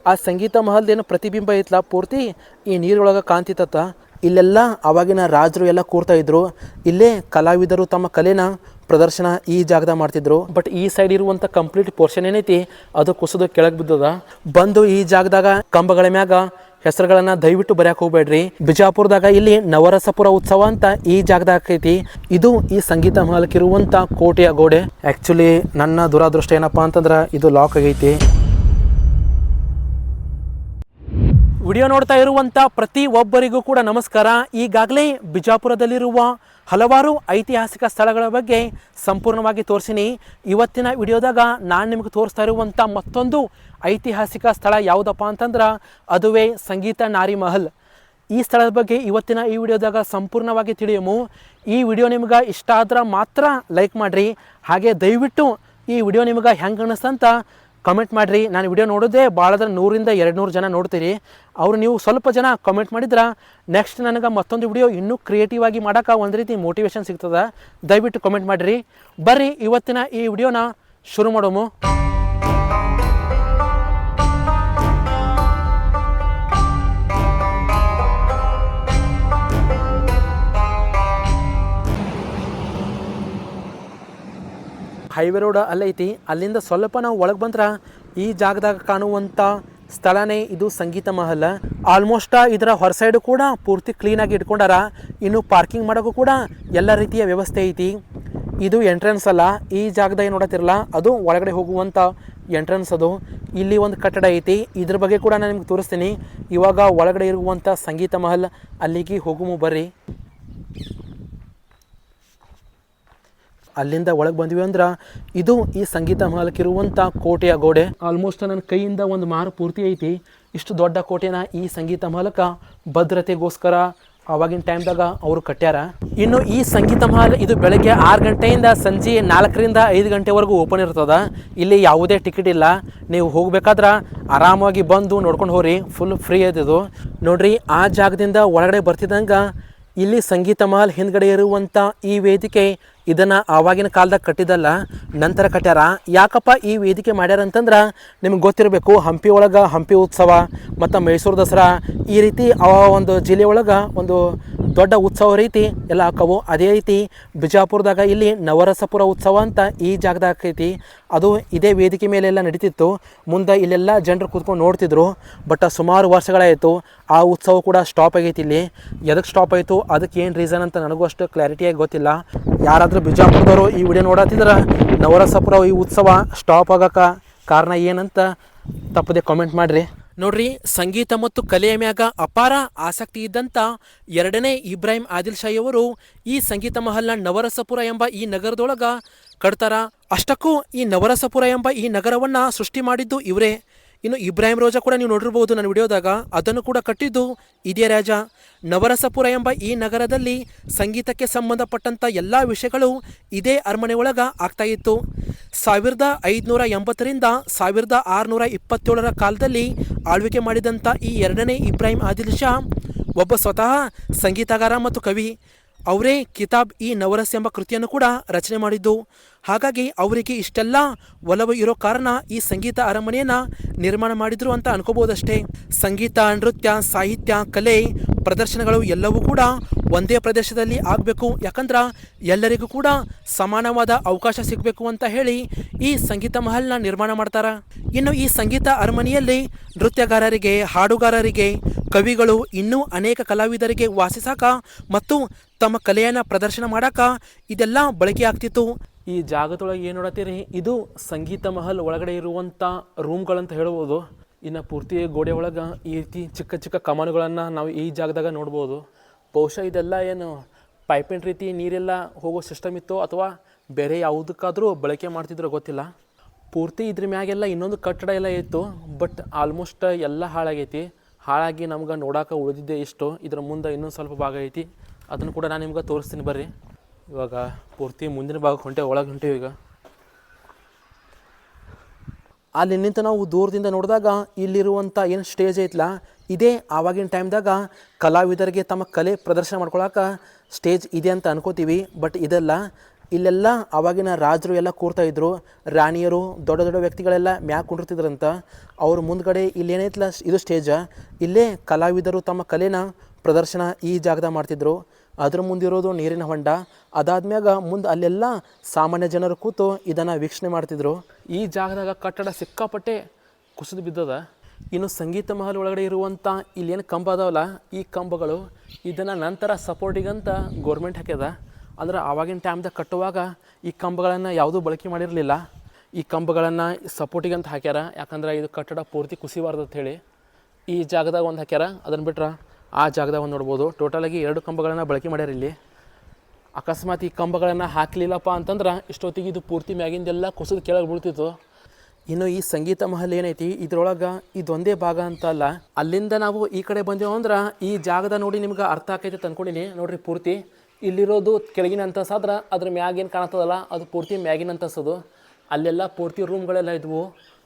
ಆ ಸಂಗೀತ ಮಹಲ್ದೇನು ಪ್ರತಿಬಿಂಬ ಐತ್ಲ ಪೂರ್ತಿ ಈ ನೀರೊಳಗೆ ಕಾಣ್ತಿತ್ತ. ಇಲ್ಲೆಲ್ಲ ಆವಾಗಿನ ರಾಜರು ಎಲ್ಲ ಕೂರ್ತಾ ಇದ್ರು. ಇಲ್ಲೇ ಕಲಾವಿದರು ತಮ್ಮ ಕಲೆನ ಪ್ರದರ್ಶನ ಈ ಜಾಗದಾಗ ಮಾಡ್ತಿದ್ರು. ಬಟ್ ಈ ಸೈಡ್ ಇರುವಂಥ ಕಂಪ್ಲೀಟ್ ಪೋರ್ಷನ್ ಏನೈತಿ ಅದು ಕುಸಿದು ಕೆಳಗೆ ಬಿದ್ದದ. ಬಂದು ಈ ಜಾಗದಾಗ ಕಂಬಗಳ ಮ್ಯಾಗ ಹೆಸರುಗಳನ್ನ ದಯವಿಟ್ಟು ಬರ್ಯಾಕೆ ಹೋಗ್ಬೇಡ್ರಿ. ಬಿಜಾಪುರದಾಗ ಇಲ್ಲಿ ನವರಸಪುರ ಉತ್ಸವ ಅಂತ ಈ ಜಾಗದಾಗ ಐತಿ. ಇದು ಈ ಸಂಗೀತ ಮಹಲ್ಕಿರುವಂಥ ಕೋಟೆಯ ಗೋಡೆ. ಆ್ಯಕ್ಚುಲಿ ನನ್ನ ದುರಾದೃಷ್ಟ ಏನಪ್ಪ ಅಂತಂದ್ರೆ ಇದು ಲಾಕ್ ಆಗೈತಿ. ವಿಡಿಯೋ ನೋಡ್ತಾ ಇರುವಂಥ ಪ್ರತಿ ಒಬ್ಬರಿಗೂ ಕೂಡ ನಮಸ್ಕಾರ. ಈಗಾಗಲೇ ಬಿಜಾಪುರದಲ್ಲಿರುವ ಹಲವಾರು ಐತಿಹಾಸಿಕ ಸ್ಥಳಗಳ ಬಗ್ಗೆ ಸಂಪೂರ್ಣವಾಗಿ ತೋರಿಸಿನಿ. ಇವತ್ತಿನ ವಿಡಿಯೋದಾಗ ನಾನು ನಿಮಗೆ ತೋರಿಸ್ತಾ ಇರುವಂಥ ಮತ್ತೊಂದು ಐತಿಹಾಸಿಕ ಸ್ಥಳ ಯಾವುದಪ್ಪ ಅಂತಂದ್ರೆ ಅದುವೇ ಸಂಗೀತ ನಾರಿ ಮಹಲ್. ಈ ಸ್ಥಳದ ಬಗ್ಗೆ ಇವತ್ತಿನ ಈ ವಿಡಿಯೋದಾಗ ಸಂಪೂರ್ಣವಾಗಿ ತಿಳಿಯಮು. ಈ ವಿಡಿಯೋ ನಿಮ್ಗೆ ಇಷ್ಟ ಆದ್ರೆ ಮಾತ್ರ ಲೈಕ್ ಮಾಡಿರಿ. ಹಾಗೆ ದಯವಿಟ್ಟು ಈ ವಿಡಿಯೋ ನಿಮ್ಗೆ ಹೆಂಗೆ ಅನ್ನಿಸ್ತಂತ ಕಮೆಂಟ್ ಮಾಡಿರಿ. ನಾನು ವಿಡಿಯೋ ನೋಡೋದೇ ಭಾಳದ್ರೆ 100-200 ಜನ ನೋಡ್ತೀರಿ. ಅವರು ನೀವು ಸ್ವಲ್ಪ ಜನ ಕಮೆಂಟ್ ಮಾಡಿದ್ರೆ ನೆಕ್ಸ್ಟ್ ನನಗೆ ಮತ್ತೊಂದು ವಿಡಿಯೋ ಇನ್ನೂ ಕ್ರಿಯೇಟಿವ್ ಆಗಿ ಮಾಡೋಕೆ ಒಂದು ರೀತಿ ಮೋಟಿವೇಶನ್ ಸಿಗ್ತದೆ. ದಯವಿಟ್ಟು ಕಮೆಂಟ್ ಮಾಡಿರಿ. ಬರ್ರಿ ಇವತ್ತಿನ ಈ ವಿಡಿಯೋನ ಶುರು ಮಾಡೋಮು. Highway road ಅಲ್ಲೈತಿ. ಅಲ್ಲಿಂದ ಸ್ವಲ್ಪ ನಾವು ಒಳಗೆ ಬಂದ್ರೆ ಈ ಜಾಗದಾಗ ಕಾಣುವಂಥ ಸ್ಥಳನೇ ಇದು ಸಂಗೀತ ಮಹಲ್. ಆಲ್ಮೋಸ್ಟ್ ಇದರ ಹೊರ ಸೈಡು ಕೂಡ ಪೂರ್ತಿ ಕ್ಲೀನಾಗಿ ಇಟ್ಕೊಂಡಾರ. ಇನ್ನು ಪಾರ್ಕಿಂಗ್ ಮಾಡೋಕ್ಕೂ ಕೂಡ ಎಲ್ಲ ರೀತಿಯ ವ್ಯವಸ್ಥೆ ಐತಿ. ಇದು ಎಂಟ್ರೆನ್ಸ್ ಅಲ್ಲ, ಈ ಜಾಗದಾಗ ನೋಡತ್ತಿರಲ್ಲ ಅದು ಒಳಗಡೆ ಹೋಗುವಂಥ ಎಂಟ್ರೆನ್ಸ್. ಅದು ಇಲ್ಲಿ ಒಂದು ಕಟ್ಟಡ ಐತಿ, ಇದ್ರ ಬಗ್ಗೆ ಕೂಡ ನಾನು ನಿಮ್ಗೆ ತೋರಿಸ್ತೀನಿ. ಇವಾಗ ಒಳಗಡೆ ಇರುವಂಥ ಸಂಗೀತ ಮಹಲ್ ಅಲ್ಲಿಗೆ ಹೋಗುಮು ಬರ್ರಿ. ಅಲ್ಲಿಂದ ಒಳಗೆ ಬಂದ್ವಿ ಅಂದ್ರೆ ಇದು ಈ ಸಂಗೀತ ಮಹಲ್ಕಿರುವಂಥ ಕೋಟೆಯ ಗೋಡೆ. ಆಲ್ಮೋಸ್ಟ್ ನನ್ನ ಕೈಯಿಂದ ಒಂದು ಮಾರು ಪೂರ್ತಿ ಐತಿ. ಇಷ್ಟು ದೊಡ್ಡ ಕೋಟೆನ ಈ ಸಂಗೀತ ಮಹಲ್ಕ ಭದ್ರತೆಗೋಸ್ಕರ ಆವಾಗಿನ ಟೈಮ್ದಾಗ ಅವರು ಕಟ್ಟ್ಯಾರ. ಇನ್ನು ಈ ಸಂಗೀತ ಮಹಲ್ ಇದು ಬೆಳಗ್ಗೆ 6 ಗಂಟೆಯಿಂದ ಸಂಜೆ 4ರಿಂದ 5 ಗಂಟೆವರೆಗೂ ಓಪನ್ ಇರ್ತದೆ. ಇಲ್ಲಿ ಯಾವುದೇ ಟಿಕೆಟ್ ಇಲ್ಲ. ನೀವು ಹೋಗ್ಬೇಕಾದ್ರೆ ಆರಾಮಾಗಿ ಬಂದು ನೋಡ್ಕೊಂಡು ಹೋಗ್ರಿ. ಫುಲ್ ಫ್ರೀ ಐತಿದು ನೋಡ್ರಿ. ಆ ಜಾಗದಿಂದ ಒಳಗಡೆ ಬರ್ತಿದ್ದಂಗೆ ಇಲ್ಲಿ ಸಂಗೀತ ಮಹಲ್ ಹಿಂದ್ಗಡೆ ಇರುವಂಥ ಈ ವೇದಿಕೆ ಇದನ್ನು ಆವಾಗಿನ ಕಾಲದಾಗ ಕಟ್ಟಿದ್ದಲ್ಲ, ನಂತರ ಕಟ್ಟ್ಯಾರ. ಯಾಕಪ್ಪ ಈ ವೇದಿಕೆ ಮಾಡ್ಯಾರ ಅಂತಂದ್ರೆ ನಿಮ್ಗೆ ಗೊತ್ತಿರಬೇಕು, ಹಂಪಿ ಒಳಗೆ ಹಂಪಿ ಉತ್ಸವ ಮತ್ತು ಮೈಸೂರು ದಸರಾ ಈ ರೀತಿ ಒಂದು ಜಿಲ್ಲೆ ಒಳಗೆ ಒಂದು ದೊಡ್ಡ ಉತ್ಸವ ರೀತಿ ಎಲ್ಲ ಆಕವು. ಅದೇ ರೀತಿ ಬಿಜಾಪುರದಾಗ ಇಲ್ಲಿ ನವರಸಪುರ ಉತ್ಸವ ಅಂತ ಈ ಜಾಗದಾಗ ಐತಿ. ಅದು ಇದೇ ವೇದಿಕೆ ಮೇಲೆಲ್ಲ ನಡೀತಿತ್ತು. ಮುಂದೆ ಇಲ್ಲೆಲ್ಲ ಜನರು ಕೂತ್ಕೊಂಡು ನೋಡ್ತಿದ್ರು. ಬಟ್ ಸುಮಾರು ವರ್ಷಗಳಾಯಿತು ಆ ಉತ್ಸವ ಕೂಡ ಸ್ಟಾಪ್ ಆಗೈತಿ. ಇಲ್ಲಿ ಎದಕ್ಕೆ ಸ್ಟಾಪ್ ಆಯಿತು ಅದಕ್ಕೆ ಏನು ರೀಸನ್ ಅಂತ ನನಗೂ ಅಷ್ಟು ಕ್ಲಾರಿಟಿಯಾಗಿ ಗೊತ್ತಿಲ್ಲ. ಯಾರಾದರೂ ಬಿಜಾಪುರದವರು ಈ ವಿಡಿಯೋ ನೋಡತ್ತಿದ್ರೆ ನವರಸಪುರ ಈ ಉತ್ಸವ ಸ್ಟಾಪ್ ಆಗೋಕೆ ಕಾರಣ ಏನಂತ ತಪ್ಪದೆ ಕಾಮೆಂಟ್ ಮಾಡಿರಿ. ನೋಡ್ರಿ, ಸಂಗೀತ ಮತ್ತು ಕಲೆಯ ಮ್ಯಾಗ ಅಪಾರ ಆಸಕ್ತಿ ಇದ್ದಂಥ 2ನೇ ಇಬ್ರಾಹಿಂ ಆದಿಲ್ ಶಾಹಿಯವರು ಈ ಸಂಗೀತ ಮಹಲ್ನ ನವರಸಪುರ ಎಂಬ ಈ ನಗರದೊಳಗೆ ಕಟ್ತಾರ. ಅಷ್ಟಕ್ಕೂ ಈ ನವರಸಪುರ ಎಂಬ ಈ ನಗರವನ್ನು ಸೃಷ್ಟಿ ಮಾಡಿದ್ದು ಇವರೇ. ಇನ್ನು ಇಬ್ರಾಹಿಂ ರೋಜಾ ಕೂಡ ನೀವು ನೋಡಿರ್ಬೋದು ನನ್ನ ವಿಡಿಯೋದಾಗ, ಅದನ್ನು ಕೂಡ ಕಟ್ಟಿದ್ದು ಇದೇ ರಾಜ. ನವರಸಪುರ ಎಂಬ ಈ ನಗರದಲ್ಲಿ ಸಂಗೀತಕ್ಕೆ ಸಂಬಂಧಪಟ್ಟಂಥ ಎಲ್ಲ ವಿಷಯಗಳು ಇದೇ ಅರಮನೆ ಒಳಗೆ ಆಗ್ತಾ ಇತ್ತು. 1580ರಿಂದ 1627 ಕಾಲದಲ್ಲಿ ಆಳ್ವಿಕೆ ಮಾಡಿದಂಥ ಈ 2ನೇ ಇಬ್ರಾಹಿಂ ಆದಿಲ್ ಶಾ ಒಬ್ಬ ಸ್ವತಃ ಸಂಗೀತಗಾರ ಮತ್ತು ಕವಿ. ಅವರೇ ಕಿತಾಬ್ ಇ ನವರಸ್ ಎಂಬ ಕೃತಿಯನ್ನು ಕೂಡ ರಚನೆ ಮಾಡಿದ್ದು. ಹಾಗಾಗಿ ಅವರಿಗೆ ಇಷ್ಟೆಲ್ಲ ಒಲವು ಇರೋ ಕಾರಣ ಈ ಸಂಗೀತ ಅರಮನೆಯನ್ನು ನಿರ್ಮಾಣ ಮಾಡಿದ್ರು ಅಂತ ಅನ್ಕೋಬೋದಷ್ಟೇ. ಸಂಗೀತ, ನೃತ್ಯ, ಸಾಹಿತ್ಯ, ಕಲೆ, ಪ್ರದರ್ಶನಗಳು ಎಲ್ಲವೂ ಕೂಡ ಒಂದೇ ಪ್ರದೇಶದಲ್ಲಿ ಆಗಬೇಕು. ಯಾಕಂದ್ರೆ ಎಲ್ಲರಿಗೂ ಕೂಡ ಸಮಾನವಾದ ಅವಕಾಶ ಸಿಗಬೇಕು ಅಂತ ಹೇಳಿ ಈ ಸಂಗೀತ ಮಹಲ್ನ ನಿರ್ಮಾಣ ಮಾಡ್ತಾರೆ. ಇನ್ನು ಈ ಸಂಗೀತ ಅರಮನೆಯಲ್ಲಿ ನೃತ್ಯಗಾರರಿಗೆ, ಹಾಡುಗಾರರಿಗೆ, ಕವಿಗಳು, ಇನ್ನೂ ಅನೇಕ ಕಲಾವಿದರಿಗೆ ವಾಸಿಸಾಕ ಮತ್ತು ತಮ್ಮ ಕಲೆಯನ್ನು ಪ್ರದರ್ಶನ ಮಾಡಾಕ ಇದೆಲ್ಲ ಬಳಕೆ ಆಗ್ತಿತ್ತು. ಈ ಜಾಗದೊಳಗೆ ಏನು ನೋಡತ್ತೀರಿ, ಇದು ಸಂಗೀತ ಮಹಲ್ ಒಳಗಡೆ ಇರುವಂಥ ರೂಮ್ಗಳಂತ ಹೇಳ್ಬೋದು. ಇನ್ನು ಪೂರ್ತಿ ಗೋಡೆ ಒಳಗೆ ಈ ರೀತಿ ಚಿಕ್ಕ ಚಿಕ್ಕ ಕಮಾನುಗಳನ್ನು ನಾವು ಈ ಜಾಗದಾಗ ನೋಡ್ಬೋದು. ಬಹುಶಃ ಇದೆಲ್ಲ ಏನು ಪೈಪಿನ ರೀತಿ ನೀರೆಲ್ಲ ಹೋಗೋ ಸಿಸ್ಟಮ್ ಇತ್ತು ಅಥವಾ ಬೇರೆ ಯಾವುದಕ್ಕಾದರೂ ಬಳಕೆ ಮಾಡ್ತಿದ್ರೋ ಗೊತ್ತಿಲ್ಲ. ಪೂರ್ತಿ ಇದ್ರ ಮ್ಯಾಗೆಲ್ಲ ಇನ್ನೊಂದು ಕಟ್ಟಡ ಎಲ್ಲ ಇತ್ತು. ಬಟ್ ಆಲ್ಮೋಸ್ಟ್ ಎಲ್ಲ ಹಾಳಾಗೈತಿ. ಹಾಳಾಗಿ ನಮ್ಗೆ ನೋಡೋಕೆ ಉಳಿದಿದ್ದೆ ಇಷ್ಟು. ಇದರ ಮುಂದೆ ಇನ್ನೊಂದು ಸ್ವಲ್ಪ ಭಾಗ ಐತಿ, ಅದನ್ನು ಕೂಡ ನಾನು ನಿಮ್ಗೆ ತೋರಿಸ್ತೀನಿ ಬರ್ರಿ. ಇವಾಗ ಪೂರ್ತಿ ಮುಂದಿನ ಭಾಗಕ್ಕೆ ಒಳಗೆ ಹೊಂಟೇವಿ. ಈಗ ಅಲ್ಲಿ ನಿಂತು ನಾವು ದೂರದಿಂದ ನೋಡಿದಾಗ ಇಲ್ಲಿರುವಂಥ ಏನು ಸ್ಟೇಜ್ ಐತಲ್ಲ, ಇದೇ ಆವಾಗಿನ ಟೈಮ್ದಾಗ ಕಲಾವಿದರಿಗೆ ತಮ್ಮ ಕಲೆ ಪ್ರದರ್ಶನ ಮಾಡ್ಕೊಳಕ್ಕೆ ಸ್ಟೇಜ್ ಇದೆ ಅಂತ ಅನ್ಕೋತೀವಿ. ಬಟ್ ಇದೆಲ್ಲ ಇಲ್ಲೆಲ್ಲ ಆವಾಗಿನ ರಾಜರು ಎಲ್ಲ ಕೂರ್ತಾ ಇದ್ರು, ರಾಣಿಯರು ದೊಡ್ಡ ದೊಡ್ಡ ವ್ಯಕ್ತಿಗಳೆಲ್ಲ ಮ್ಯಾಗ ಕುಂಡಿರ್ತಿದ್ರಂತ. ಅವ್ರ ಮುಂದ್ಗಡೆ ಇಲ್ಲೇನೈತಲ್ಲ ಇದು ಸ್ಟೇಜ, ಇಲ್ಲೇ ಕಲಾವಿದರು ತಮ್ಮ ಕಲೆನ ಪ್ರದರ್ಶನ ಈ ಜಾಗದಾಗ ಮಾಡ್ತಿದ್ರು. ಅದ್ರ ಮುಂದಿರೋದು ನೀರಿನ ಹೊಂಡ, ಅದಾದ್ಮ್ಯಾಗ ಮುಂದೆ ಅಲ್ಲೆಲ್ಲ ಸಾಮಾನ್ಯ ಜನರು ಕೂತು ಇದನ್ನು ವೀಕ್ಷಣೆ ಮಾಡ್ತಿದ್ರು. ಈ ಜಾಗದಾಗ ಕಟ್ಟಡ ಸಿಕ್ಕಾಪಟ್ಟೆ ಕುಸಿದು ಬಿದ್ದದ. ಇನ್ನು ಸಂಗೀತ ಮಹಲ್ ಒಳಗಡೆ ಇರುವಂಥ ಇಲ್ಲೇನು ಕಂಬ ಅದಾವಲ್ಲ, ಈ ಕಂಬಗಳು ಇದನ್ನು ನಂತರ ಸಪೋರ್ಟಿಗಂತ ಗೋರ್ಮೆಂಟ್ ಹಾಕ್ಯದ. ಅಂದ್ರೆ ಆವಾಗಿನ ಟೈಮ್ದಾಗ ಕಟ್ಟುವಾಗ ಈ ಕಂಬಗಳನ್ನು ಯಾವುದೂ ಬಳಕೆ ಮಾಡಿರಲಿಲ್ಲ. ಈ ಕಂಬಗಳನ್ನು ಸಪೋರ್ಟಿಗಂತ ಹಾಕ್ಯಾರ, ಯಾಕಂದ್ರೆ ಇದು ಕಟ್ಟಡ ಪೂರ್ತಿ ಕುಸಿಬಾರ್ದು ಅಂತ ಹೇಳಿ ಈ ಜಾಗದಾಗ ಒಂದು ಹಾಕ್ಯಾರ. ಅದನ್ನು ಬಿಟ್ರೆ ಆ ಜಾಗದಾಗ ಒಂದು ನೋಡ್ಬೋದು. ಟೋಟಲಾಗಿ 2 ಕಂಬಗಳನ್ನು ಬಳಕೆ ಮಾಡ್ಯಾರ ಇಲ್ಲಿ. ಅಕಸ್ಮಾತ್ ಈ ಕಂಬಗಳನ್ನು ಹಾಕಲಿಲ್ಲಪ್ಪ ಅಂತಂದ್ರೆ ಇಷ್ಟೊತ್ತಿಗೆ ಇದು ಪೂರ್ತಿ ಮ್ಯಾಗಿಂದೆಲ್ಲ ಕುಸಿದು ಕೆಳಗೆ ಬೀಳ್ತಿತ್ತು. ಇನ್ನು ಈ ಸಂಗೀತ ಮಹಲ್ ಏನೈತಿ ಇದ್ರೊಳಗೆ ಇದೊಂದೇ ಭಾಗ ಅಂತ ಅಲ್ಲ, ಅಲ್ಲಿಂದ ನಾವು ಈ ಕಡೆ ಬಂದೆವು ಅಂದ್ರೆ ಈ ಜಾಗದ ನೋಡಿ ನಿಮ್ಗೆ ಅರ್ಥ ಆಕೈತೆ ತಂದ್ಕೊಂಡಿನಿ ನೋಡ್ರಿ. ಪೂರ್ತಿ ಇಲ್ಲಿರೋದು ಕೆಳಗಿನ ಅಂತಸಾದ್ರೆ ಅದ್ರ ಮ್ಯಾಗೇನು ಕಾಣ್ತದಲ್ಲ ಅದು ಪೂರ್ತಿ ಮ್ಯಾಗಿನ ಅಂತಸದು. ಅಲ್ಲೆಲ್ಲ ಪೂರ್ತಿ ರೂಮ್ಗಳೆಲ್ಲ ಇದ್ವು.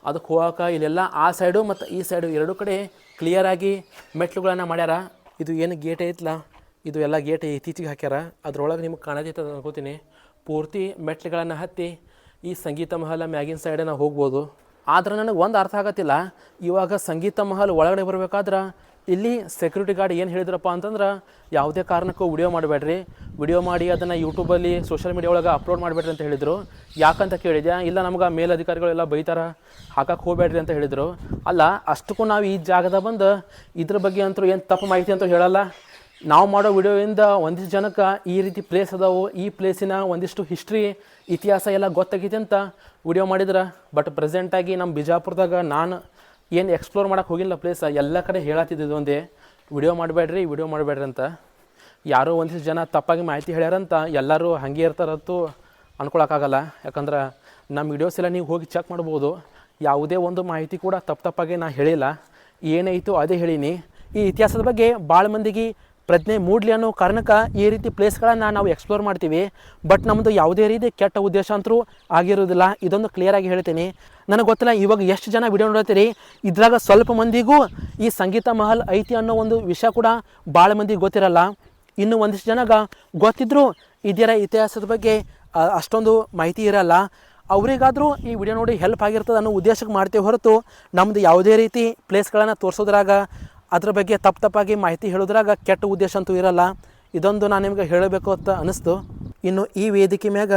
ಅದಕ್ಕೆ ಹೋಗೋಕೆ ಇಲ್ಲೆಲ್ಲ ಆ ಸೈಡು ಮತ್ತು ಈ ಸೈಡು 2 ಕಡೆ ಕ್ಲಿಯರಾಗಿ ಮೆಟ್ಲುಗಳನ್ನು ಮಾಡ್ಯಾರ. ಇದು ಏನು ಗೇಟ್ ಐತಲ್ಲ, ಇದು ಎಲ್ಲ ಗೇಟ್ ಇತ್ತೀಚೆಗೆ ಹಾಕ್ಯಾರ. ಅದ್ರೊಳಗೆ ನಿಮ್ಗೆ ಕಾಣತೈತೆ ಅನ್ಕೋತೀನಿ. ಪೂರ್ತಿ ಮೆಟ್ಲುಗಳನ್ನು ಹತ್ತಿ ಈ ಸಂಗೀತ ಮಹಲ್ ಮ್ಯಾಗಿನ ಸೈಡೆ ನಾವು ಹೋಗ್ಬೋದು. ಆದ್ರೆ ನನಗೆ ಒಂದು ಅರ್ಥ ಆಗತ್ತಿಲ್ಲ, ಇವಾಗ ಸಂಗೀತ ಮಹಲ್ ಒಳಗಡೆ ಬರಬೇಕಾದ್ರೆ ಇಲ್ಲಿ ಸೆಕ್ಯೂರಿಟಿ ಗಾರ್ಡ್ ಏನು ಹೇಳಿದ್ರಪ್ಪ ಅಂತಂದ್ರೆ ಯಾವುದೇ ಕಾರಣಕ್ಕೂ ವಿಡಿಯೋ ಮಾಡಬೇಡ್ರಿ, ವಿಡಿಯೋ ಮಾಡಿ ಅದನ್ನು ಯೂಟ್ಯೂಬಲ್ಲಿ ಸೋಷಿಯಲ್ ಮೀಡಿಯಾ ಒಳಗೆ ಅಪ್ಲೋಡ್ ಮಾಡಿಬೇಡ್ರಿ ಅಂತ ಹೇಳಿದರು. ಯಾಕಂತ ಕೇಳಿದೆ, ಇಲ್ಲ ನಮ್ಗೆ ಮೇಲಧಿಕಾರಿಗಳೆಲ್ಲ ಬೈತಾರೆ, ಹಾಕಕ್ಕೆ ಹೋಗಬೇಡ್ರಿ ಅಂತ ಹೇಳಿದರು. ಅಲ್ಲ, ಅಷ್ಟಕ್ಕೂ ನಾವು ಈ ಜಾಗದ ಬಂದು ಇದ್ರ ಬಗ್ಗೆ ಅಂತೂ ಏನು ತಪ್ಪು ಮಾಹಿತಿ ಅಂತೂ ಹೇಳಲ್ಲ. ನಾವು ಮಾಡೋ ವಿಡಿಯೋಯಿಂದ ಒಂದಿಷ್ಟು ಜನಕ್ಕೆ ಈ ರೀತಿ ಪ್ಲೇಸ್ ಅದಾವು, ಈ ಪ್ಲೇಸಿನ ಒಂದಿಷ್ಟು ಹಿಸ್ಟ್ರಿ ಇತಿಹಾಸ ಎಲ್ಲ ಗೊತ್ತಾಗೈತೆ ಅಂತ ವಿಡಿಯೋ ಮಾಡಿದ್ರೆ. ಬಟ್ ಪ್ರೆಸೆಂಟಾಗಿ ನಮ್ಮ ಬಿಜಾಪುರದಾಗ ನಾನು ಏನು ಎಕ್ಸ್ಪ್ಲೋರ್ ಮಾಡೋಕ್ಕೆ ಹೋಗಿಲ್ಲ ಪ್ಲೇಸ್, ಎಲ್ಲ ಕಡೆ ಹೇಳತ್ತಿದ್ದು ಒಂದೇ ವಿಡಿಯೋ ಮಾಡಬೇಡ್ರಿ ಅಂತ. ಯಾರೋ ಒಂದಿಷ್ಟು ಜನ ತಪ್ಪಾಗಿ ಮಾಹಿತಿ ಹೇಳ್ಯಾರಂತ ಎಲ್ಲರೂ ಹಾಗೆ ಇರ್ತಾರಂತೂ ಅಂದ್ಕೊಳಕ್ಕಾಗಲ್ಲ. ಯಾಕಂದ್ರೆ ನಮ್ಮ ವಿಡಿಯೋಸ್ ಎಲ್ಲ ನೀವು ಹೋಗಿ ಚೆಕ್ ಮಾಡ್ಬೋದು. ಯಾವುದೇ ಒಂದು ಮಾಹಿತಿ ಕೂಡ ತಪ್ಪಾಗಿ ನಾನು ಹೇಳಿಲ್ಲ, ಏನಾಯಿತು ಅದೇ ಹೇಳೀನಿ. ಈ ಇತಿಹಾಸದ ಬಗ್ಗೆ ಭಾಳ ಮಂದಿಗೆ ಪ್ರಜ್ಞೆ ಮೂಡಲಿ ಅನ್ನೋ ಕಾರಣಕ್ಕೆ ಈ ರೀತಿ ಪ್ಲೇಸ್ಗಳನ್ನು ನಾವು ಎಕ್ಸ್ಪ್ಲೋರ್ ಮಾಡ್ತೀವಿ. ಬಟ್ ನಮ್ಮದು ಯಾವುದೇ ರೀತಿ ಕೆಟ್ಟ ಉದ್ದೇಶ ಅಂತರೂ ಆಗಿರೋದಿಲ್ಲ, ಇದೊಂದು ಕ್ಲಿಯರಾಗಿ ಹೇಳ್ತೀನಿ. ನನಗೆ ಗೊತ್ತಿಲ್ಲ ಇವಾಗ ಎಷ್ಟು ಜನ ವಿಡಿಯೋ ನೋಡ್ತೀರಿ, ಇದ್ರಾಗ ಸ್ವಲ್ಪ ಮಂದಿಗೂ ಈ ಸಂಗೀತ ಮಹಲ್ ಐತಿ ಅನ್ನೋ ಒಂದು ವಿಷಯ ಕೂಡ ಭಾಳ ಮಂದಿಗೆ ಗೊತ್ತಿರಲ್ಲ. ಇನ್ನು ಒಂದಿಷ್ಟು ಜನಗೆ ಗೊತ್ತಿದ್ದರೂ ಇದರ ಇತಿಹಾಸದ ಬಗ್ಗೆ ಅಷ್ಟೊಂದು ಮಾಹಿತಿ ಇರಲ್ಲ. ಅವರಿಗಾದರೂ ಈ ವಿಡಿಯೋ ನೋಡಿ ಹೆಲ್ಪ್ ಆಗಿರ್ತದೆ ಅನ್ನೋ ಉದ್ದೇಶಕ್ಕೆ ಮಾಡ್ತೀವಿ ಹೊರತು ನಮ್ಮದು ಯಾವುದೇ ರೀತಿ ಪ್ಲೇಸ್ಗಳನ್ನು ತೋರಿಸೋದ್ರಾಗ ಅದ್ರ ಬಗ್ಗೆ ತಪ್ಪಾಗಿ ಮಾಹಿತಿ ಹೇಳೋದ್ರಾಗ ಕೆಟ್ಟ ಉದ್ದೇಶ ಅಂತೂ ಇರಲ್ಲ. ಇದೊಂದು ನಾನು ನಿಮ್ಗೆ ಹೇಳಬೇಕು ಅಂತ ಅನ್ನಿಸ್ತು. ಇನ್ನು ಈ ವೇದಿಕೆ ಮ್ಯಾಗ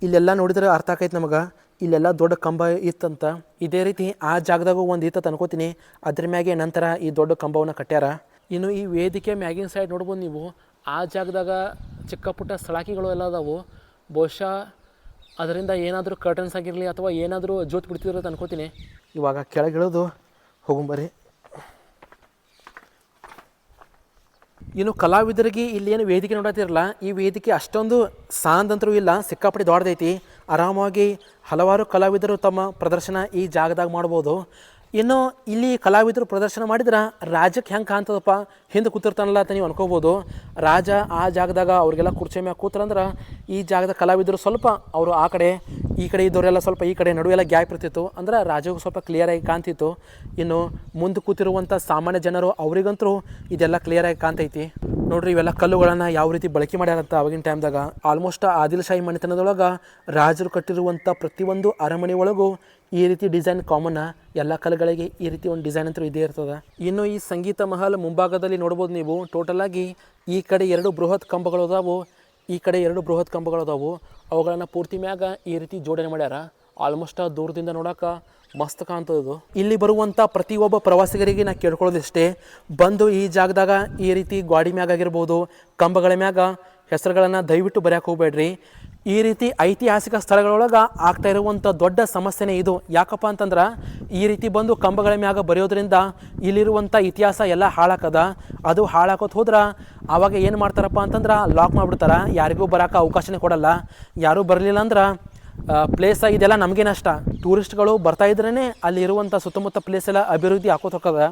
ಇಲ್ಲೆಲ್ಲ ನೋಡಿದ್ರೆ ಅರ್ಥ ಆಕೈತೆ ನಮಗೆ, ಇಲ್ಲೆಲ್ಲ ದೊಡ್ಡ ಕಂಬ ಇತ್ತಂತ. ಇದೇ ರೀತಿ ಆ ಜಾಗದಾಗೂ ಒಂದು ಇತ್ತು ಅನ್ಕೋತೀನಿ, ಅದ್ರ ಮ್ಯಾಗೆ ನಂತರ ಈ ದೊಡ್ಡ ಕಂಬವನ್ನು ಕಟ್ಟ್ಯಾರ. ಇನ್ನು ಈ ವೇದಿಕೆ ಮ್ಯಾಗಿನ ಸೈಡ್ ನೋಡ್ಬೋದು ನೀವು, ಆ ಜಾಗದಾಗ ಚಿಕ್ಕ ಪುಟ್ಟ ಸಲಾಕಿಗಳು ಎಲ್ಲ ಅದಾವು. ಬಹುಶಃ ಅದರಿಂದ ಏನಾದರೂ ಕರ್ಟನ್ಸ್ ಆಗಿರಲಿ ಅಥವಾ ಏನಾದರೂ ಜೋತ್ ಬಿಡ್ತಿದ್ರು ಅಂತ ಅನ್ಕೋತೀನಿ. ಇವಾಗ ಕೆಳಗಿಳಿದು ಹೋಗುಂಬರಿ. ಇನ್ನು ಕಲಾವಿದರಿಗೆ ಇಲ್ಲಿ ಏನು ವೇದಿಕೆ ನೋಡತ್ತಿರಲ್ಲ, ಈ ವೇದಿಕೆ ಅಷ್ಟೊಂದು ಸಾಂದಂತರೂ ಇಲ್ಲ, ಸಿಕ್ಕಾಪಟ್ಟೆ ದೊಡ್ಡದೈತಿ. ಆರಾಮಾಗಿ ಹಲವಾರು ಕಲಾವಿದರು ತಮ್ಮ ಪ್ರದರ್ಶನ ಈ ಜಾಗದಾಗ ಮಾಡ್ಬೋದು. ಇನ್ನು ಇಲ್ಲಿ ಕಲಾವಿದರು ಪ್ರದರ್ಶನ ಮಾಡಿದ್ರೆ ರಾಜಕ್ಕೆ ಹೆಂಗೆ ಕಾಣ್ತದಪ್ಪ, ಹಿಂದೆ ಕೂತಿರ್ತಾನಲ್ಲ ಅಂತ ನೀವು ಅನ್ಕೋಬೋದು. ರಾಜ ಆ ಜಾಗದಾಗ ಅವ್ರಿಗೆಲ್ಲ ಕುರ್ಚಿ ಮ್ಯಾಗ ಕೂತ್ರಂದ್ರೆ ಈ ಜಾಗದ ಕಲಾವಿದರು ಸ್ವಲ್ಪ ಅವರು ಆ ಕಡೆ ಈ ಕಡೆ ಇದ್ದವರೆಲ್ಲ ಸ್ವಲ್ಪ ಈ ಕಡೆ ನಡುವೆಲ್ಲ ಗ್ಯಾಪ್ ಇರ್ತಿತ್ತು, ಅಂದ್ರೆ ರಾಜಗೂ ಸ್ವಲ್ಪ ಕ್ಲಿಯರಾಗಿ ಕಾಣ್ತಿತ್ತು. ಇನ್ನು ಮುಂದೆ ಕೂತಿರುವಂಥ ಸಾಮಾನ್ಯ ಜನರು ಅವರಿಗಂತೂ ಇದೆಲ್ಲ ಕ್ಲಿಯರಾಗಿ ಕಾಣ್ತೈತಿ. ನೋಡ್ರಿ ಇವೆಲ್ಲ ಕಲ್ಲುಗಳನ್ನು ಯಾವ ರೀತಿ ಬಳಕೆ ಮಾಡ್ಯಾರಂತ ಆವಾಗಿನ ಟೈಮ್ದಾಗ. ಆಲ್ಮೋಸ್ಟ್ ಆದಿಲ್ ಶಾಹಿ ಮನೆತನದೊಳಗೆ ರಾಜರು ಕಟ್ಟಿರುವಂಥ ಪ್ರತಿಯೊಂದು ಅರಮನೆ ಒಳಗೂ ಈ ರೀತಿ ಡಿಸೈನ್ ಕಾಮನ್. ಎಲ್ಲ ಕಲ್ಲುಗಳಿಗೆ ಈ ರೀತಿ ಒಂದು ಡಿಸೈನ್ ಅಂತೂ ಇದೇ ಇರ್ತದೆ. ಇನ್ನು ಈ ಸಂಗೀತ ಮಹಲ್ ಮುಂಭಾಗದಲ್ಲಿ ನೋಡ್ಬೋದು ನೀವು, ಟೋಟಲಾಗಿ ಈ ಕಡೆ 2 ಬೃಹತ್ ಕಂಬಗಳು ಅದಾವು, ಈ ಕಡೆ 2 ಬೃಹತ್ ಕಂಬಗಳು ಅದಾವು. ಅವುಗಳನ್ನು ಪೂರ್ತಿ ಮ್ಯಾಗ ಈ ರೀತಿ ಜೋಡಣೆ ಮಾಡ್ಯಾರ. ಆಲ್ಮೋಸ್ಟ್ ದೂರದಿಂದ ನೋಡೋಕೆ ಮಸ್ತ್ ಕಾಣ್ತದ್ದು. ಇಲ್ಲಿ ಬರುವಂಥ ಪ್ರತಿಯೊಬ್ಬ ಪ್ರವಾಸಿಗರಿಗೆ ನಾ ಕೇಳ್ಕೊಳ್ಳೋದಿಷ್ಟೇ, ಬಂದು ಈ ಜಾಗದಾಗ ಈ ರೀತಿ ಗಾಡಿ ಮ್ಯಾಗ ಆಗಿರ್ಬೋದು, ಕಂಬಗಳ ಮ್ಯಾಗ ಹೆಸರುಗಳನ್ನು ದಯವಿಟ್ಟು ಬರೆಯೋಕೆ ಹೋಗಬೇಡ್ರಿ. ಈ ರೀತಿ ಐತಿಹಾಸಿಕ ಸ್ಥಳಗಳೊಳಗೆ ಆಗ್ತಾ ಇರುವಂಥ ದೊಡ್ಡ ಸಮಸ್ಯೆನೇ ಇದು. ಯಾಕಪ್ಪ ಅಂತಂದ್ರೆ ಈ ರೀತಿ ಬಂದು ಕಂಬಗಳ ಮ್ಯಾಗ ಬರೆಯೋದ್ರಿಂದ ಇಲ್ಲಿರುವಂಥ ಇತಿಹಾಸ ಎಲ್ಲ ಹಾಳಾಕದ. ಅದು ಹಾಳಾಕೋದು ಹೋದ್ರೆ ಆವಾಗ ಏನು ಮಾಡ್ತಾರಪ್ಪ ಅಂತಂದ್ರೆ ಲಾಕ್ ಮಾಡಿಬಿಡ್ತಾರೆ, ಯಾರಿಗೂ ಬರೋಕೆ ಅವಕಾಶನೇ ಕೊಡಲ್ಲ. ಯಾರೂ ಬರಲಿಲ್ಲ ಅಂದ್ರೆ ಪ್ಲೇಸ ಇದೆಲ್ಲ ನಮಗೆ ನಷ್ಟ. ಟೂರಿಸ್ಟ್ಗಳು ಬರ್ತಾಯಿದ್ರೇ ಅಲ್ಲಿ ಇರುವಂಥ ಸುತ್ತಮುತ್ತ ಪ್ಲೇಸ್ ಎಲ್ಲ ಅಭಿವೃದ್ಧಿ ಹಾಕೋತ ಹೋಗ್ತದೆ.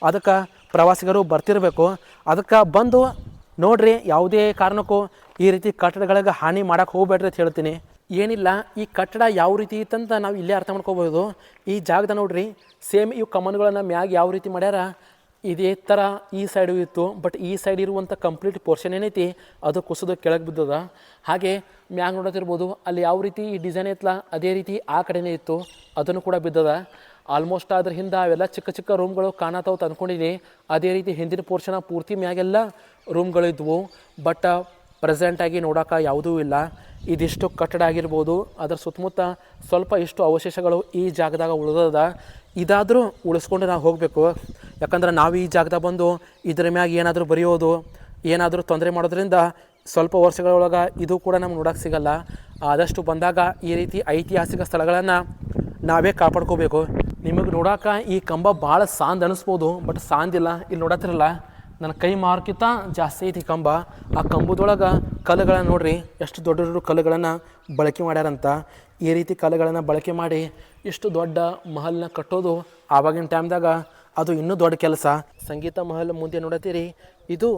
ಅದಕ್ಕೆ ಪ್ರವಾಸಿಗರು ಬರ್ತಿರಬೇಕು. ಅದಕ್ಕೆ ಬಂದು ನೋಡ್ರಿ, ಯಾವುದೇ ಕಾರಣಕ್ಕೂ ಈ ರೀತಿ ಕಟ್ಟಡಗಳಿಗೆ ಹಾನಿ ಮಾಡೋಕ್ಕೆ ಹೋಗಬೇಡ್ರಿ ಅಂತ ಹೇಳ್ತೀನಿ. ಏನಿಲ್ಲ, ಈ ಕಟ್ಟಡ ಯಾವ ರೀತಿ ಇತ್ತಂತ ನಾವು ಇಲ್ಲೇ ಅರ್ಥ ಮಾಡ್ಕೋಬೋದು. ಈ ಜಾಗದ ನೋಡ್ರಿ, ಸೇಮ್ ಇವು ಕಮನ್ಗಳನ್ನು ಮ್ಯಾಗ ಯಾವ ರೀತಿ ಮಾಡ್ಯಾರ ಇದೇ ಥರ ಈ ಸೈಡು ಇತ್ತು, ಬಟ್ ಈ ಸೈಡ್ ಇರುವಂಥ ಕಂಪ್ಲೀಟ್ ಪೋರ್ಷನ್ ಏನೈತಿ ಅದು ಕುಸಿದು ಕೆಳಗೆ ಬಿದ್ದದ. ಹಾಗೆ ಮ್ಯಾಗ ನೋಡೋತಿರ್ಬೋದು ಅಲ್ಲಿ ಯಾವ ರೀತಿ ಈ ಡಿಸೈನ್ ಐತಲ್ಲ ಅದೇ ರೀತಿ ಆ ಕಡೆನೇ ಇತ್ತು, ಅದನ್ನು ಕೂಡ ಬಿದ್ದದ. ಆಲ್ಮೋಸ್ಟ್ ಅದ್ರ ಹಿಂದೆ ಅವೆಲ್ಲ ಚಿಕ್ಕ ಚಿಕ್ಕ ರೂಮ್ಗಳು ಕಾಣತಾವು ತಂದ್ಕೊಂಡಿನಿ. ಅದೇ ರೀತಿ ಹಿಂದಿನ ಪೋರ್ಷನ ಪೂರ್ತಿ ಮ್ಯಾಗೆಲ್ಲ ರೂಮ್ಗಳಿದ್ವು, ಬಟ್ ಪ್ರೆಸೆಂಟಾಗಿ ನೋಡೋಕೆ ಯಾವುದೂ ಇಲ್ಲ. ಇದಿಷ್ಟು ಕಟ್ಟಡ ಆಗಿರ್ಬೋದು, ಅದರ ಸುತ್ತಮುತ್ತ ಸ್ವಲ್ಪ ಇಷ್ಟು ಅವಶೇಷಗಳು ಈ ಜಾಗದಾಗ ಉಳಿದದ. ಇದಾದರೂ ಉಳಿಸ್ಕೊಂಡು ನಾವು ಹೋಗಬೇಕು, ಯಾಕಂದ್ರೆ ನಾವು ಈ ಜಾಗದಾಗ ಬಂದು ಇದ್ರ ಮ್ಯಾಗ ಏನಾದರೂ ಬರೆಯೋದು ಏನಾದರೂ ತೊಂದರೆ ಮಾಡೋದ್ರಿಂದ ಸ್ವಲ್ಪ ವರ್ಷಗಳೊಳಗೆ ಇದು ಕೂಡ ನಮ್ಗೆ ನೋಡೋಕೆ ಸಿಗಲ್ಲ. ಆದಷ್ಟು ಬಂದಾಗ ಈ ರೀತಿ ಐತಿಹಾಸಿಕ ಸ್ಥಳಗಳನ್ನು ನಾವೇ ಕಾಪಾಡ್ಕೋಬೇಕು. ನಿಮಗೆ ನೋಡೋಕೆ ಈ ಕಂಬ ಭಾಳ ಸಾಂದ್ ಅನಿಸ್ಬೋದು, ಬಟ್ ಸಾಂದಿಲ್ಲ. ಇಲ್ಲಿ ನೋಡತ್ತಿರಲ್ಲ ನನ್ನ ಕೈ ಮಾರ್ಕಿಂತ ಜಾಸ್ತಿ ಐತಿ ಕಂಬ. ಆ ಕಂಬದೊಳಗೆ ಕಲ್ಲುಗಳನ್ನು ನೋಡ್ರಿ, ಎಷ್ಟು ದೊಡ್ಡ ದೊಡ್ಡ ಕಲ್ಲುಗಳನ್ನು ಬಳಕೆ ಮಾಡ್ಯಾರಂತ. ಈ ರೀತಿ ಕಲ್ಲುಗಳನ್ನು ಬಳಕೆ ಮಾಡಿ ಇಷ್ಟು ದೊಡ್ಡ ಮಹಲ್ನ ಕಟ್ಟೋದು ಆವಾಗಿನ ಟೈಮ್ದಾಗ ಅದು ಇನ್ನೂ ದೊಡ್ಡ ಕೆಲಸ. ಸಂಗೀತ ಮಹಲ್ ಮುಂದೆ ನೋಡತ್ತೀರಿ, ಇದು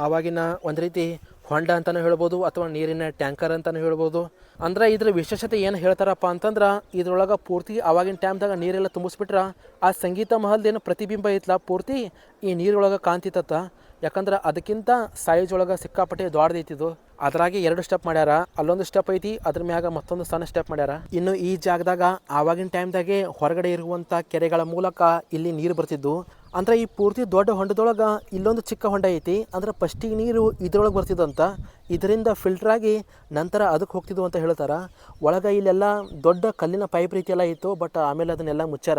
ಆವಾಗಿನ ಒಂದು ರೀತಿ ಹೊಂಡ ಅಂತಲೂ ಹೇಳ್ಬೋದು ಅಥವಾ ನೀರಿನ ಟ್ಯಾಂಕರ್ ಅಂತಲೂ ಹೇಳ್ಬೋದು. ಅಂದ್ರೆ ಇದ್ರ ವಿಶೇಷತೆ ಏನು ಹೇಳ್ತಾರಪ್ಪ ಅಂತಂದ್ರೆ ಇದ್ರೊಳಗೆ ಪೂರ್ತಿ ಆವಾಗಿನ ಟೈಮ್ದಾಗ ನೀರೆಲ್ಲ ತುಂಬಿಸ್ಬಿಟ್ರೆ ಆ ಸಂಗೀತ ಮಹಲ್ದೇನು ಪ್ರತಿಬಿಂಬ ಐತ್ಲ ಪೂರ್ತಿ ಈ ನೀರೊಳಗೆ ಕಾಣ್ತಿತ್ತ. ಯಾಕಂದ್ರೆ ಅದಕ್ಕಿಂತ ಸೈಜ್ ಒಳಗೆ ಸಿಕ್ಕಾಪಟ್ಟೆ ದೊಡ್ಡದೈತಿದು. ಅದ್ರಾಗೆ 2 ಸ್ಟೆಪ್ ಮಾಡ್ಯಾರ, ಅಲ್ಲೊಂದು ಸ್ಟೆಪ್ ಐತಿ, ಅದ್ರ ಮ್ಯಾಗ ಮತ್ತೊಂದು ಸಣ್ಣ ಸ್ಟೆಪ್ ಮಾಡ್ಯಾರ. ಇನ್ನು ಈ ಜಾಗದಾಗ ಆವಾಗಿನ ಟೈಮ್ದಾಗೆ ಹೊರಗಡೆ ಇರುವಂಥ ಕೆರೆಗಳ ಮೂಲಕ ಇಲ್ಲಿ ನೀರು ಬರ್ತಿದ್ದು. ಅಂದ್ರೆ ಈ ಪೂರ್ತಿ ದೊಡ್ಡ ಹೊಂಡದೊಳಗೆ ಇಲ್ಲೊಂದು ಚಿಕ್ಕ ಹೊಂಡ ಐತಿ, ಅಂದ್ರೆ ಫಸ್ಟಿಗೆ ನೀರು ಇದ್ರೊಳಗೆ ಬರ್ತಿದ್ದಂತ, ಇದರಿಂದ ಫಿಲ್ಟರ್ ಆಗಿ ನಂತರ ಅದಕ್ಕೆ ಹೋಗ್ತಿದ್ವು ಅಂತ ಹೇಳ್ತಾರೆ. ಒಳಗೆ ಇಲ್ಲೆಲ್ಲ ದೊಡ್ಡ ಕಲ್ಲಿನ ಪೈಪ್ ರೀತಿ ಎಲ್ಲ ಇತ್ತು, ಬಟ್ ಆಮೇಲೆ ಅದನ್ನೆಲ್ಲ ಮುಚ್ಚಾರ.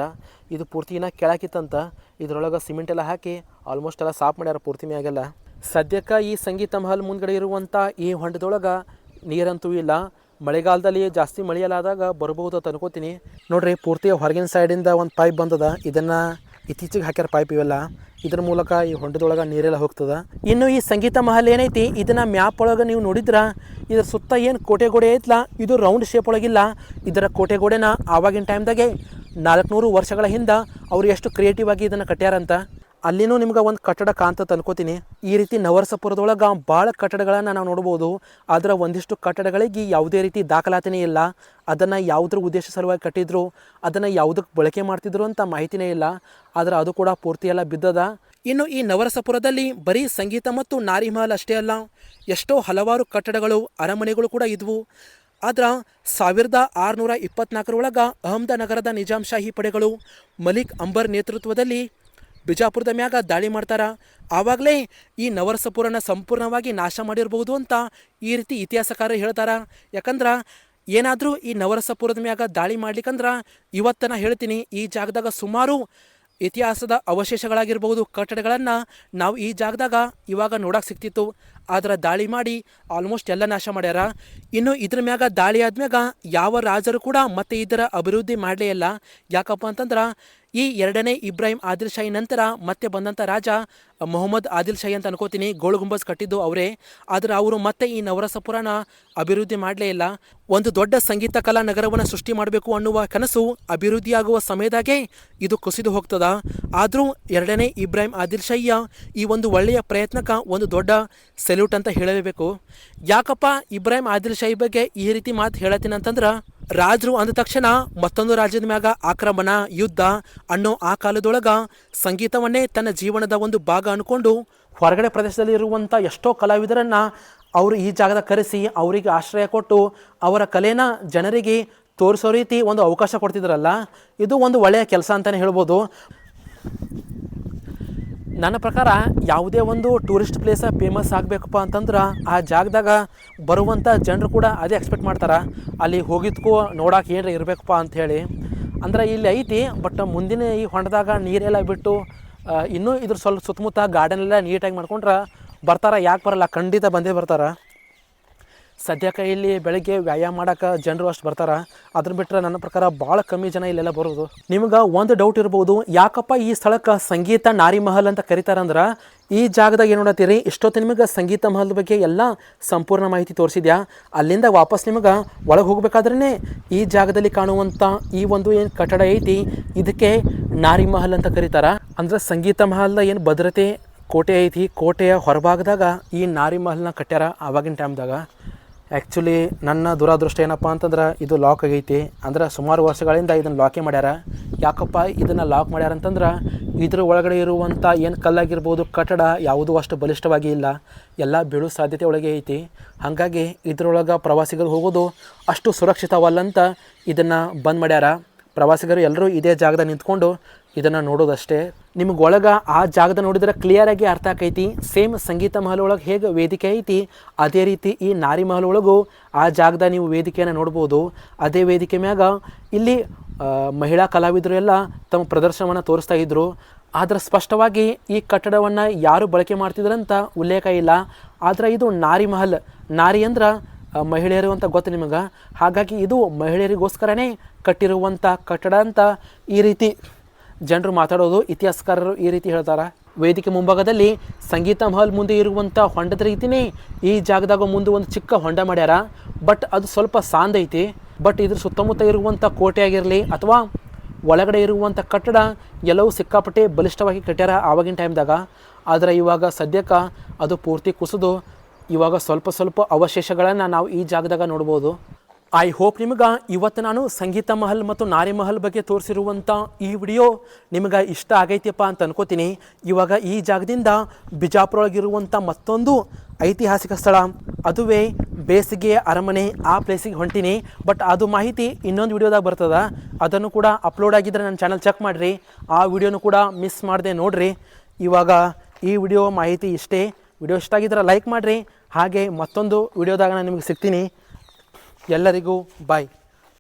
ಇದು ಪೂರ್ತಿನ ಕೆಳಕಿತ್ತಂತ, ಇದ್ರೊಳಗೆ ಸಿಮೆಂಟ್ ಎಲ್ಲ ಹಾಕಿ ಆಲ್ಮೋಸ್ಟ್ ಎಲ್ಲ ಸಾಫ್ ಮಾಡ್ಯಾರ ಪೂರ್ತಿ ಮ್ಯಾಗೆಲ್ಲ. ಸದ್ಯಕ್ಕೆ ಈ ಸಂಗೀತ ಮಹಲ್ ಮುಂದ್ಗಡೆ ಇರುವಂಥ ಈ ಹೊಂಡದೊಳಗೆ ನೀರಂತೂ ಇಲ್ಲ. ಮಳೆಗಾಲದಲ್ಲಿ ಜಾಸ್ತಿ ಮಳೆಯಲ್ಲಾದಾಗ ಬರ್ಬೋದು ಅಂತ ಅನ್ಕೋತೀನಿ. ನೋಡ್ರಿ ಪೂರ್ತಿ ಹೊರಗಿನ ಸೈಡಿಂದ ಒಂದು ಪೈಪ್ ಬಂದದ, ಇದನ್ನು ಇತ್ತೀಚೆಗೆ ಹಾಕ್ಯಾರ ಪೈಪ್ ಇವೆಲ್ಲ. ಇದ್ರ ಮೂಲಕ ಈ ಹೊಂಡದೊಳಗೆ ನೀರೆಲ್ಲ ಹೋಗ್ತದ. ಇನ್ನು ಈ ಸಂಗೀತ ಮಹಲ್ ಏನೈತಿ ಇದನ್ನು ಮ್ಯಾಪ್ ಒಳಗೆ ನೀವು ನೋಡಿದ್ರೆ ಇದ್ರ ಸುತ್ತ ಏನು ಕೋಟೆ ಗೋಡೆ ಐತ್ಲ ಇದು ರೌಂಡ್ ಶೇಪ್ ಒಳಗಿಲ್ಲ. ಇದರ ಕೋಟೆ ಗೋಡೆನ ಆವಾಗಿನ ಟೈಮ್ದಾಗೆ 400 ವರ್ಷಗಳ ಹಿಂದೆ ಅವ್ರು ಎಷ್ಟು ಕ್ರಿಯೇಟಿವ್ ಆಗಿ ಇದನ್ನು ಕಟ್ಟ್ಯಾರಂತ. ಅಲ್ಲಿನೂ ನಿಮ್ಗೆ ಒಂದು ಕಟ್ಟಡ ಕಾಣ್ತದೆ ಅನ್ಕೋತೀನಿ. ಈ ರೀತಿ ನವರಸಪುರದೊಳಗೆ ಭಾಳ ಕಟ್ಟಡಗಳನ್ನು ನಾವು ನೋಡ್ಬೋದು. ಆದರೆ ಒಂದಿಷ್ಟು ಕಟ್ಟಡಗಳಿಗೆ ಯಾವುದೇ ರೀತಿ ದಾಖಲಾತಿನೇ ಇಲ್ಲ. ಅದನ್ನು ಯಾವುದ್ರ ಉದ್ದೇಶ ಸಲುವಾಗಿ ಕಟ್ಟಿದ್ರು, ಅದನ್ನು ಯಾವುದಕ್ಕೆ ಬಳಕೆ ಮಾಡ್ತಿದ್ರು ಅಂತ ಮಾಹಿತಿನೇ ಇಲ್ಲ. ಆದರೆ ಅದು ಕೂಡ ಪೂರ್ತಿ ಎಲ್ಲ ಬಿದ್ದದ. ಇನ್ನು ಈ ನವರಸಪುರದಲ್ಲಿ ಬರೀ ಸಂಗೀತ ಮತ್ತು ನಾರಿ ಮಹಲ್ ಅಷ್ಟೇ ಅಲ್ಲ, ಎಷ್ಟೋ ಹಲವಾರು ಕಟ್ಟಡಗಳು ಅರಮನೆಗಳು ಕೂಡ ಇದ್ವು. ಆದ್ರೆ 1624 ಅಹಮದನಗರದ ನಿಜಾಮ್ ಶಾಹಿ ಪಡೆಗಳು ಮಲಿಕ್ ಅಂಬರ್ ನೇತೃತ್ವದಲ್ಲಿ ಬಿಜಾಪುರದ ಮ್ಯಾಗ ದಾಳಿ ಮಾಡ್ತಾರೆ. ಆವಾಗಲೇ ಈ ನವರಸಪುರನ ಸಂಪೂರ್ಣವಾಗಿ ನಾಶ ಮಾಡಿರ್ಬೋದು ಅಂತ ಈ ರೀತಿ ಇತಿಹಾಸಕಾರರು ಹೇಳ್ತಾರೆ. ಯಾಕಂದ್ರೆ ಏನಾದರೂ ಈ ನವರಸಪುರದ ಮ್ಯಾಗ ದಾಳಿ ಮಾಡ್ಲಿಕ್ಕಂದ್ರೆ ಇವತ್ತನ ಹೇಳ್ತೀನಿ ಈ ಜಾಗದಾಗ ಸುಮಾರು ಇತಿಹಾಸದ ಅವಶೇಷಗಳಾಗಿರ್ಬೋದು, ಕಟ್ಟಡಗಳನ್ನು ನಾವು ಈ ಜಾಗದಾಗ ಇವಾಗ ನೋಡೋಕೆ ಸಿಗ್ತಿತ್ತು. ಆದ್ರೆ ದಾಳಿ ಮಾಡಿ ಆಲ್ಮೋಸ್ಟ್ ಎಲ್ಲ ನಾಶ ಮಾಡ್ಯಾರ. ಇನ್ನು ಇದ್ರ ಮ್ಯಾಗ ದಾಳಿ ಆದ್ಮ್ಯಾಗ ಯಾವ ರಾಜರು ಕೂಡ ಮತ್ತೆ ಇದರ ಅಭಿವೃದ್ಧಿ ಮಾಡಲೇ ಇಲ್ಲ. ಯಾಕಪ್ಪ ಅಂತಂದ್ರೆ ಈ 2ನೇ ಇಬ್ರಾಹಿಂ ಆದಿಲ್ ಶಾಹಿ ನಂತರ ಮತ್ತೆ ಬಂದಂಥ ರಾಜ ಮೊಹಮ್ಮದ್ ಆದಿಲ್ ಶಾಹಿ ಅಂತ ಅನ್ಕೋತೀನಿ. ಗೋಲ್ ಗುಂಬಜ್ ಕಟ್ಟಿದ್ದು ಅವರೇ. ಆದರೆ ಅವರು ಮತ್ತೆ ಈ ನವರಸಪುರನ ಅಭಿವೃದ್ಧಿ ಮಾಡಲೇ ಇಲ್ಲ. ಒಂದು ದೊಡ್ಡ ಸಂಗೀತ ಕಲಾ ನಗರವನ್ನು ಸೃಷ್ಟಿ ಮಾಡಬೇಕು ಅನ್ನುವ ಕನಸು ಅಭಿವೃದ್ಧಿಯಾಗುವ ಸಮಯದಾಗೆ ಇದು ಕುಸಿದು ಹೋಗ್ತದ. ಆದರೂ 2ನೇ ಇಬ್ರಾಹಿಂ ಆದಿಲ್ ಶಾಹಿಯ ಈ ಒಂದು ಒಳ್ಳೆಯ ಪ್ರಯತ್ನಕ್ಕೆ ಒಂದು ದೊಡ್ಡ ಸೆಲ್ಯೂಟ್ ಅಂತ ಹೇಳಲೇಬೇಕು. ಯಾಕಪ್ಪ ಇಬ್ರಾಹಿಂ ಆದಿಲ್ ಶಾಹಿ ಬಗ್ಗೆ ಈ ರೀತಿ ಮಾತು ಹೇಳತ್ತೀನಿ ಅಂತಂದ್ರೆ, ರಾಜರು ಅಂದ ತಕ್ಷಣ ಮತ್ತೊಂದು ರಾಜ್ಯದ ಮ್ಯಾಗ ಆಕ್ರಮಣ, ಯುದ್ಧ ಅನ್ನೋ ಆ ಕಾಲದೊಳಗೆ ಸಂಗೀತವನ್ನೇ ತನ್ನ ಜೀವನದ ಒಂದು ಭಾಗ ಅಂದ್ಕೊಂಡು ಹೊರಗಡೆ ಪ್ರದೇಶದಲ್ಲಿ ಇರುವಂಥ ಎಷ್ಟೋ ಕಲಾವಿದರನ್ನು ಅವರು ಈ ಜಾಗದ ಕರೆಸಿ ಅವರಿಗೆ ಆಶ್ರಯ ಕೊಟ್ಟು ಅವರ ಕಲೆನ ಜನರಿಗೆ ತೋರಿಸೋ ರೀತಿ ಒಂದು ಅವಕಾಶ ಕೊಡ್ತಿದ್ರಲ್ಲ, ಇದು ಒಂದು ಒಳ್ಳೆಯ ಕೆಲಸ ಅಂತಲೇ ಹೇಳ್ಬೋದು. ನನ್ನ ಪ್ರಕಾರ ಯಾವುದೇ ಒಂದು ಟೂರಿಸ್ಟ್ ಪ್ಲೇಸ ಫೇಮಸ್ ಆಗಬೇಕಪ್ಪ ಅಂತಂದ್ರೆ ಆ ಜಾಗದಾಗ ಬರುವಂಥ ಜನರು ಕೂಡ ಅದೇ ಎಕ್ಸ್ಪೆಕ್ಟ್ ಮಾಡ್ತಾರೆ, ಅಲ್ಲಿ ಹೋಗಿದ್ಕೂ ನೋಡೋಕೆ ಏನಾರ ಇರಬೇಕಪ್ಪ ಅಂಥೇಳಿ. ಅಂದ್ರೆ ಇಲ್ಲಿ ಐತಿ, ಬಟ್ ಮುಂದಿನ ಈ ಹೊಂಡದಾಗ ನೀರೆಲ್ಲ ಬಿಟ್ಟು ಇನ್ನೂ ಇದ್ರ ಸ್ವಲ್ಪ ಸುತ್ತಮುತ್ತ ಗಾರ್ಡನೆಲ್ಲ ನೀಟಾಗಿ ಮಾಡ್ಕೊಂಡ್ರೆ ಬರ್ತಾರೆ. ಯಾಕೆ ಬರಲ್ಲ, ಖಂಡಿತ ಬಂದೇ ಬರ್ತಾರೆ. ಸದ್ಯಕ್ಕೆ ಇಲ್ಲಿ ಬೆಳಗ್ಗೆ ವ್ಯಾಯಾಮ ಮಾಡೋಕೆ ಜನರು ಅಷ್ಟು ಬರ್ತಾರೆ. ಅದನ್ನ ಬಿಟ್ಟರೆ ನನ್ನ ಪ್ರಕಾರ ಭಾಳ ಕಮ್ಮಿ ಜನ ಇಲ್ಲೆಲ್ಲ ಬರೋದು. ನಿಮ್ಗೆ ಒಂದು ಡೌಟ್ ಇರ್ಬೋದು, ಯಾಕಪ್ಪ ಈ ಸ್ಥಳಕ್ಕೆ ಸಂಗೀತ ನಾರಿ ಮಹಲ್ ಅಂತ ಕರೀತಾರಂದ್ರೆ, ಈ ಜಾಗದಾಗ ಏನು ನೋಡತ್ತೀರಿ, ಇಷ್ಟೊತ್ತು ನಿಮಗೆ ಸಂಗೀತ ಮಹಲ್ ಬಗ್ಗೆ ಎಲ್ಲ ಸಂಪೂರ್ಣ ಮಾಹಿತಿ ತೋರಿಸಿದ್ಯಾ. ಅಲ್ಲಿಂದ ವಾಪಸ್ ನಿಮಗೆ ಒಳಗೆ ಹೋಗ್ಬೇಕಾದ್ರೇ ಈ ಜಾಗದಲ್ಲಿ ಕಾಣುವಂಥ ಈ ಒಂದು ಏನು ಕಟ್ಟಡ ಐತಿ ಇದಕ್ಕೆ ನಾರಿ ಮಹಲ್ ಅಂತ ಕರೀತಾರೆ. ಅಂದರೆ ಸಂಗೀತ ಮಹಲ್ನ ಏನು ಭದ್ರತೆ ಕೋಟೆ ಐತಿ, ಕೋಟೆಯ ಹೊರಭಾಗದಾಗ ಈ ನಾರಿ ಮಹಲ್ನ ಕಟ್ಟ್ಯಾರ ಆವಾಗಿನ ಟೈಮ್ದಾಗ. ಆ್ಯಕ್ಚುಲಿ ನನ್ನ ದುರಾದೃಷ್ಟ ಏನಪ್ಪ ಅಂತಂದ್ರೆ ಇದು ಲಾಕ್ ಆಗೈತಿ. ಅಂದ್ರೆ ಸುಮಾರು ವರ್ಷಗಳಿಂದ ಇದನ್ನು ಲಾಕೇ ಮಾಡ್ಯಾರ. ಯಾಕಪ್ಪ ಇದನ್ನು ಲಾಕ್ ಮಾಡ್ಯಾರ ಅಂತಂದ್ರೆ ಇದ್ರ ಒಳಗಡೆ ಇರುವಂಥ ಏನು ಕಲ್ಲಾಗಿರ್ಬೋದು, ಕಟ್ಟಡ ಯಾವುದೂ ಅಷ್ಟು ಬಲಿಷ್ಠವಾಗಿ ಇಲ್ಲ, ಎಲ್ಲ ಬೀಳೋ ಸಾಧ್ಯತೆ ಒಳಗೆ ಐತಿ. ಹಾಗಾಗಿ ಇದ್ರೊಳಗೆ ಪ್ರವಾಸಿಗರು ಹೋಗೋದು ಅಷ್ಟು ಸುರಕ್ಷಿತವಲ್ಲಂತ ಇದನ್ನು ಬಂದ್ ಮಾಡ್ಯಾರ. ಪ್ರವಾಸಿಗರು ಎಲ್ಲರೂ ಇದೇ ಜಾಗದಾಗ ನಿಂತ್ಕೊಂಡು ಇದನ್ನು ನೋಡೋದಷ್ಟೇ. ನಿಮ್ಗೆ ಒಳಗೆ ಆ ಜಾಗದ ನೋಡಿದ್ರೆ ಕ್ಲಿಯರಾಗಿ ಅರ್ಥ ಆಕೈತಿ. ಸೇಮ್ ಸಂಗೀತ ಮಹಲ್ ಒಳಗೆ ಹೇಗೆ ವೇದಿಕೆ ಐತಿ ಅದೇ ರೀತಿ ಈ ನಾರಿ ಮಹಲ್ ಒಳಗೂ ಆ ಜಾಗದ ನೀವು ವೇದಿಕೆಯನ್ನು ನೋಡ್ಬೋದು. ಅದೇ ವೇದಿಕೆ ಮ್ಯಾಗ ಇಲ್ಲಿ ಮಹಿಳಾ ಕಲಾವಿದರು ಎಲ್ಲ ತಮ್ಮ ಪ್ರದರ್ಶನವನ್ನು ತೋರಿಸ್ತಾ ಇದ್ರು. ಆದರೆ ಸ್ಪಷ್ಟವಾಗಿ ಈ ಕಟ್ಟಡವನ್ನು ಯಾರು ಬಳಕೆ ಮಾಡ್ತಿದ್ರಂತ ಉಲ್ಲೇಖ ಇಲ್ಲ. ಆದರೆ ಇದು ನಾರಿ ಮಹಲ್. ನಾರಿ ಅಂದ್ರೆ ಮಹಿಳೆಯರು ಅಂತ ಗೊತ್ತು ನಿಮಗೆ. ಹಾಗಾಗಿ ಇದು ಮಹಿಳೆಯರಿಗೋಸ್ಕರನೇ ಕಟ್ಟಿರುವಂಥ ಕಟ್ಟಡ ಅಂತ ಈ ರೀತಿ ಜನರು ಮಾತಾಡೋದು. ಇತಿಹಾಸಕಾರರು ಈ ರೀತಿ ಹೇಳ್ತಾರೆ. ವೇದಿಕೆ ಮುಂಭಾಗದಲ್ಲಿ ಸಂಗೀತ ಮಹಲ್ ಮುಂದೆ ಇರುವಂಥ ಹೊಂಡದ ರೀತಿಯೇ ಈ ಜಾಗದಾಗ ಮುಂದೆ ಒಂದು ಚಿಕ್ಕ ಹೊಂಡ ಮಾಡ್ಯಾರ. ಬಟ್ ಅದು ಸ್ವಲ್ಪ ಸಾಂದ್ ಐತಿ. ಬಟ್ ಇದ್ರ ಸುತ್ತಮುತ್ತ ಇರುವಂಥ ಕೋಟೆ ಆಗಿರಲಿ ಅಥವಾ ಒಳಗಡೆ ಇರುವಂಥ ಕಟ್ಟಡ ಎಲ್ಲವೂ ಸಿಕ್ಕಾಪಟ್ಟೆ ಬಲಿಷ್ಠವಾಗಿ ಕಟ್ಟ್ಯಾರ ಆವಾಗಿನ ಟೈಮ್ದಾಗ. ಆದರೆ ಇವಾಗ ಸದ್ಯಕ್ಕೆ ಅದು ಪೂರ್ತಿ ಕುಸಿದು ಇವಾಗ ಸ್ವಲ್ಪ ಸ್ವಲ್ಪ ಅವಶೇಷಗಳನ್ನು ನಾವು ಈ ಜಾಗದಾಗ ನೋಡ್ಬೋದು. ಐ ಹೋಪ್ ನಿಮಗೆ ಇವತ್ತು ನಾನು ಸಂಗೀತ ಮಹಲ್ ಮತ್ತು ನಾರಿ ಮಹಲ್ ಬಗ್ಗೆ ತೋರಿಸಿರುವಂಥ ಈ ವಿಡಿಯೋ ನಿಮಗೆ ಇಷ್ಟ ಆಗೈತಿಯಪ್ಪ ಅಂತ ಅನ್ಕೋತೀನಿ. ಇವಾಗ ಈ ಜಾಗದಿಂದ ಬಿಜಾಪುರ ಒಳಗಿರುವಂಥ ಮತ್ತೊಂದು ಐತಿಹಾಸಿಕ ಸ್ಥಳ, ಅದುವೇ ಬೇಸಿಗೆ ಅರಮನೆ, ಆ ಪ್ಲೇಸಿಗೆ ಹೊಂಟೀನಿ. ಬಟ್ ಅದು ಮಾಹಿತಿ ಇನ್ನೊಂದು ವಿಡಿಯೋದಾಗ ಬರ್ತದೆ. ಅದನ್ನು ಕೂಡ ಅಪ್ಲೋಡ್ ಆಗಿದ್ದರೆ ನನ್ನ ಚಾನಲ್ ಚೆಕ್ ಮಾಡಿರಿ. ಆ ವಿಡಿಯೋನು ಕೂಡ ಮಿಸ್ ಮಾಡದೆ ನೋಡಿರಿ. ಇವಾಗ ಈ ವಿಡಿಯೋ ಮಾಹಿತಿ ಇಷ್ಟೇ. ವಿಡಿಯೋ ಇಷ್ಟ ಆಗಿದ್ರೆ ಲೈಕ್ ಮಾಡಿರಿ. ಹಾಗೆ ಮತ್ತೊಂದು ವಿಡಿಯೋದಾಗ ನಾನು ನಿಮಗೆ ಸಿಗ್ತೀನಿ. ಎಲ್ಲರಿಗೂ ಬಾಯ್.